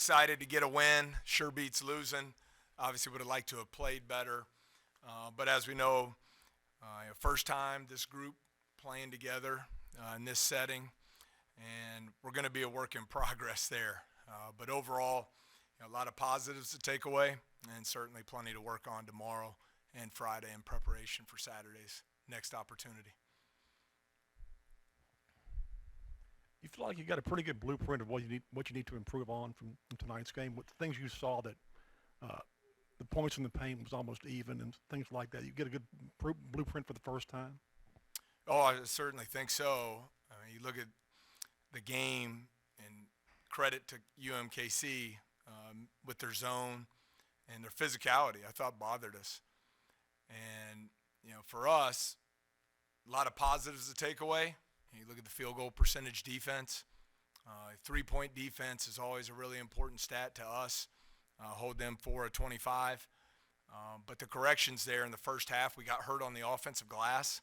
excited to get a win. Sure beats losing. Obviously would have liked to have played better. But as we know, first time this group playing together in this setting, and we're going to be a work in progress there. But overall, a lot of positives to take away, and certainly plenty to work on tomorrow and Friday in preparation for Saturday's next opportunity. You feel like you got a pretty good blueprint of what you need to improve on from tonight's game. What things you saw that the points in the paint was almost even and things like that. You get a good blueprint for the first time. Oh, I certainly think so. I mean, you look at the game, and credit to UMKC with their zone and their physicality. I thought bothered us, and for us, a lot of positives to take away. You look at the field goal percentage defense. Three-point defense is always a really important stat to us. Hold them 4 of 25. But the corrections there in the first half, we got hurt on the offensive glass.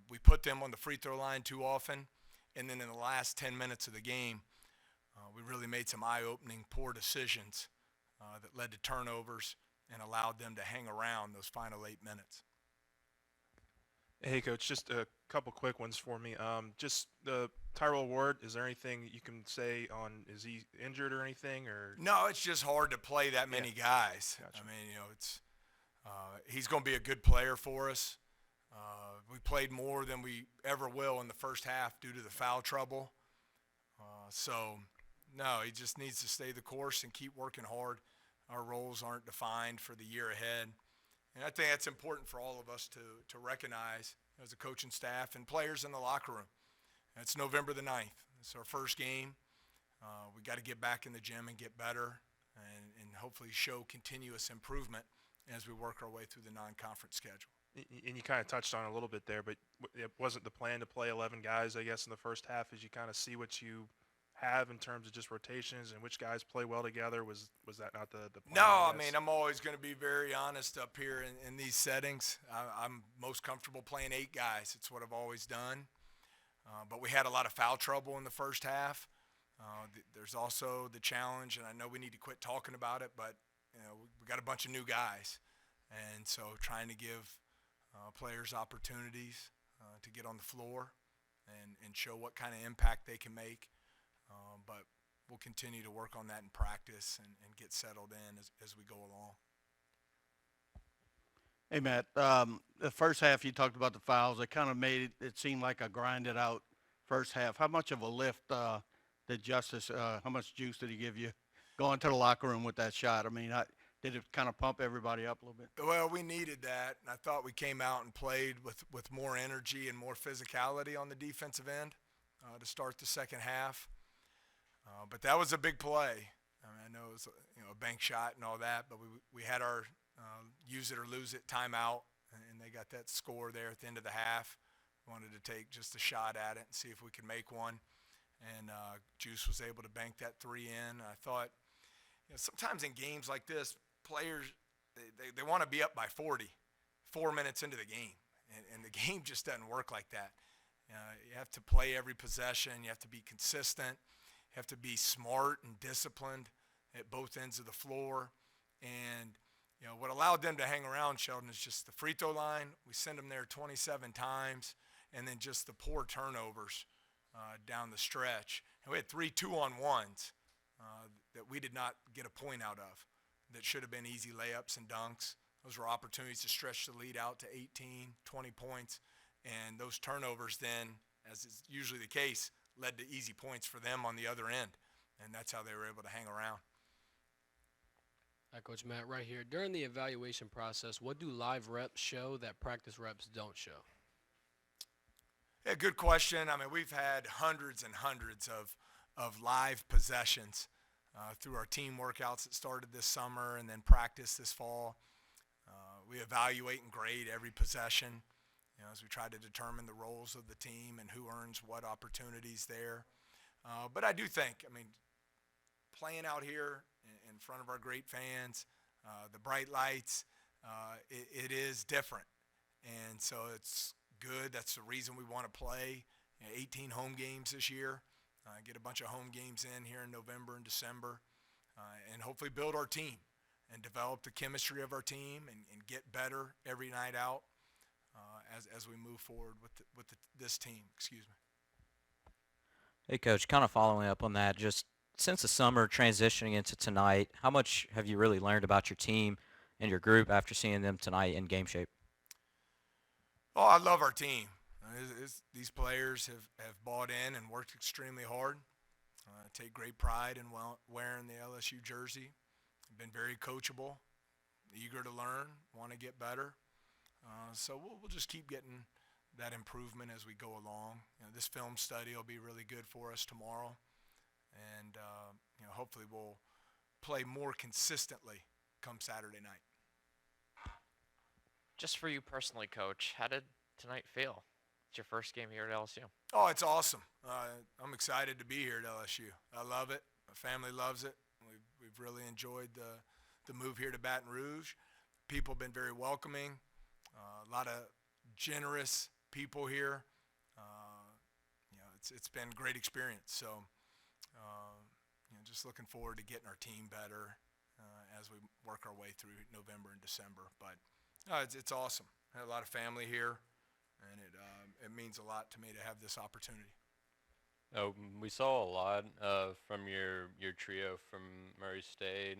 We put them on the free throw line too often. And then in the last 10 minutes of the game, we really made some eye-opening poor decisions that led to turnovers and allowed them to hang around those final 8 minutes. Hey, Coach, just a couple quick ones for me. Just the Tyrell Ward, is there anything you can say on, is he injured or anything? Or No, it's just hard to play that many guys. Gotcha. I mean, it's he's going to be a good player for us. We played more than we ever will in the first half due to the foul trouble. No, he just needs to stay the course and keep working hard. Our roles aren't defined for the year ahead. And I think that's important for all of us to recognize as a coaching staff and players in the locker room. It's November the 9th. It's our first game. We got to get back in the gym and get better and hopefully show continuous improvement as we work our way through the non-conference schedule. And you kind of touched on it a little bit there, but it wasn't the plan to play 11 guys, I guess, in the first half as you kind of see what you have in terms of just rotations and which guys play well together. Was that not the plan? No, I mean, I'm always going to be very honest up here in these settings. I'm most comfortable playing 8 guys. It's what I've always done. But we had a lot of foul trouble in the first half. There's also the challenge, and I know we need to quit talking about it, but we got a bunch of new guys. And so trying to give players opportunities to get on the floor and show what kind of impact they can make. But we'll continue to work on that in practice and get settled in as we go along. Hey, Matt, the first half you talked about the fouls. It kind of made it seem like a grinded out first half. How much of a lift did Justice, how much juice did he give you going to the locker room with that shot? I mean, did it kind of pump everybody up a little bit? Well, we needed that, and I thought we came out and played with more energy and more physicality on the defensive end to start the second half. But that was a big play. I mean, I know it was a bank shot and all that, but we had our use it or lose it timeout, and they got that score there at the end of the half. Wanted to take just a shot at it and see if we could make one. And Juice was able to bank that 3 in. I thought, sometimes in games like this, players, they want to be up by 40, 4 minutes into the game. And the game just doesn't work like that. You have to play every possession. You have to be consistent. You have to be smart and disciplined at both ends of the floor. And, what allowed them to hang around, Sheldon, is just the free throw line. We send them there 27 times, and then just the poor turnovers down the stretch. And we had 3 2-on-1s that we did not get a point out of that should have been easy layups and dunks. Those were opportunities to stretch the lead out to 18, 20 points. And those turnovers then, as is usually the case, led to easy points for them on the other end. And that's how they were able to hang around. Hi, Coach Matt, right here. During the evaluation process, what do live reps show that practice reps don't show? Yeah, good question. I mean, we've had hundreds and hundreds of live possessions through our team workouts that started this summer and then practice this fall. We evaluate and grade every possession, as we try to determine the roles of the team and who earns what opportunities there. But I do think, playing out here in front of our great fans, the bright lights, it is different. And so it's good. That's the reason we want to play 18 home games this year. Get a bunch of home games in here in November and December. and hopefully build our team and develop the chemistry of our team and get better every night out as we move forward with this team. Excuse me. Hey, Coach, kind of following up on that, just since the summer transitioning into tonight, how much have you really learned about your team and your group after seeing them tonight in game shape? Oh, I love our team. These players have bought in and worked extremely hard. Take great pride in wearing the LSU jersey. Been very coachable, eager to learn, want to get better. So we'll just keep getting that improvement as we go along. This film study will be really good for us tomorrow, and hopefully we'll play more consistently come Saturday night. Just for you personally, Coach, how did tonight feel? It's your first game here at LSU. Oh, it's awesome. I'm excited to be here at LSU. I love it. My family loves it. We've really enjoyed the move here to Baton Rouge. People have been very welcoming. A lot of generous people here. It's been a great experience. So, just looking forward to getting our team better as we work our way through November and December. But it's awesome. I had a lot of family here, and it means a lot to me to have this opportunity. We saw a lot from your trio from Murray State.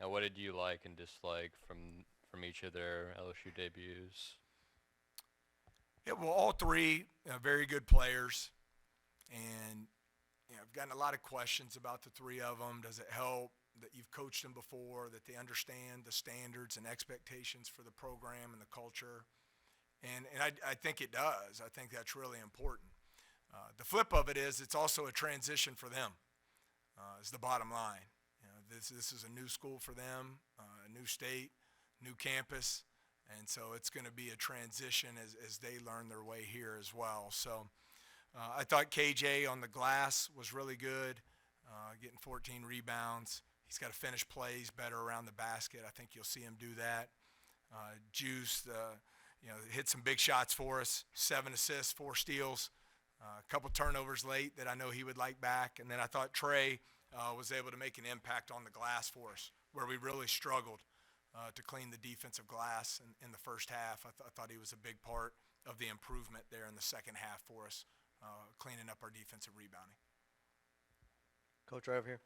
Now, what did you like and dislike from each of their LSU debuts? Yeah, well, all three very good players, and I've gotten a lot of questions about the three of them. Does it help that you've coached them before, that they understand the standards and expectations for the program and the culture? And I think it does. I think that's really important. The flip of it is it's also a transition for them, is the bottom line. This is a new school for them, a new state, new campus, and so it's going to be a transition as they learn their way here as well. So I thought KJ on the glass was really good, getting 14 rebounds. He's got to finish plays better around the basket. I think you'll see him do that. Juice, hit some big shots for us, 7 assists, 4 steals. A couple turnovers late that I know he would like back. And then I thought Trey was able to make an impact on the glass for us, where we really struggled to clean the defensive glass in the first half. I thought he was a big part of the improvement there in the second half for us, cleaning up our defensive rebounding. Coach, right over here.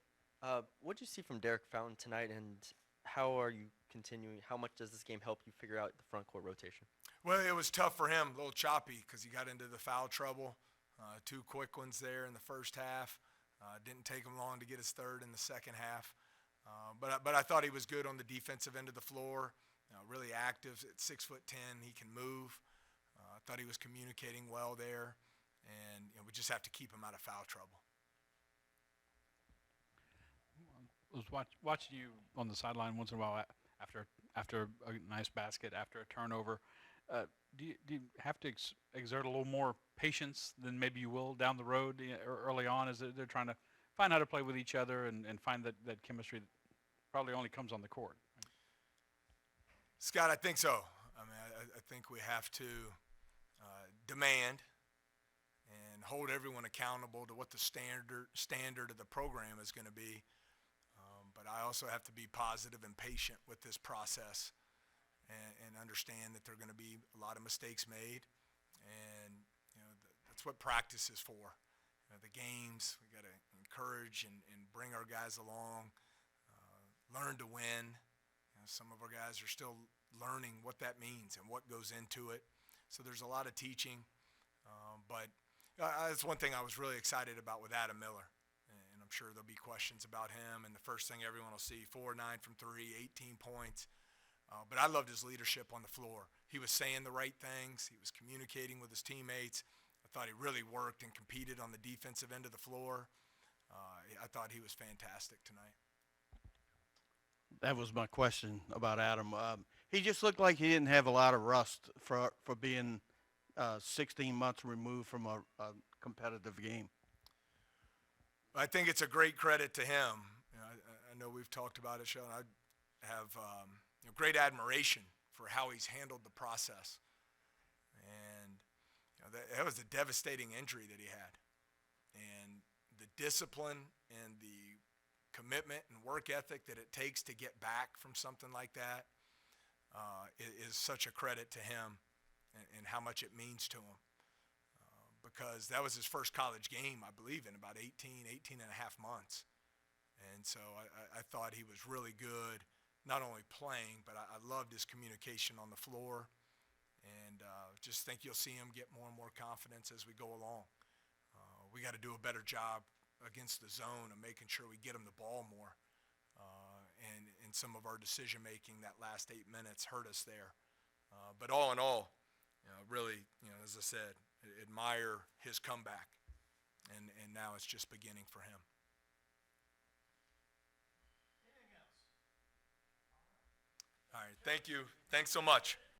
What did you see from Derek Fountain tonight, and how are you continuing? How much does this game help you figure out the front court rotation? Well, it was tough for him, a little choppy, because he got into the foul trouble. 2 quick ones there in the first half. Didn't take him long to get his third in the second half. But I thought he was good on the defensive end of the floor, really active at 6'10". He can move. I thought he was communicating well there, and we just have to keep him out of foul trouble. I was watching you on the sideline once in a while after a nice basket, after a turnover. Do you have to exert a little more patience than maybe you will down the road early on, as they're trying to find how to play with each other and find that chemistry that probably only comes on the court? Scott, I think so. I mean, I think we have to demand and hold everyone accountable to what the standard of the program is going to be. But I also have to be positive and patient with this process and understand that there are going to be a lot of mistakes made. And, that's what practice is for. The games, we got to encourage and bring our guys along, learn to win. Some of our guys are still learning what that means and what goes into it. So there's a lot of teaching. But that's one thing I was really excited about with Adam Miller. And I'm sure there'll be questions about him. And the first thing everyone will see, 4-9 from 3, 18 points. But I loved his leadership on the floor. He was saying the right things. He was communicating with his teammates. I thought he really worked and competed on the defensive end of the floor. I thought he was fantastic tonight. That was my question about Adam. He just looked like he didn't have a lot of rust for being 16 months removed from a competitive game. I think it's a great credit to him. I know we've talked about it, Sean. I have great admiration for how he's handled the process. And that was a devastating injury that he had. And the discipline and the commitment and work ethic that it takes to get back from something like that is such a credit to him and how much it means to him. Because that was his first college game, I believe, in about 18 and a half months. And so I thought he was really good, not only playing, but I loved his communication on the floor. And just think you'll see him get more and more confidence as we go along. We got to do a better job against the zone of making sure we get him the ball more. And some of our decision making that last 8 minutes hurt us there. But all in all, really, as I said, admire his comeback. And now it's just beginning for him. All right, thank you. Thanks so much.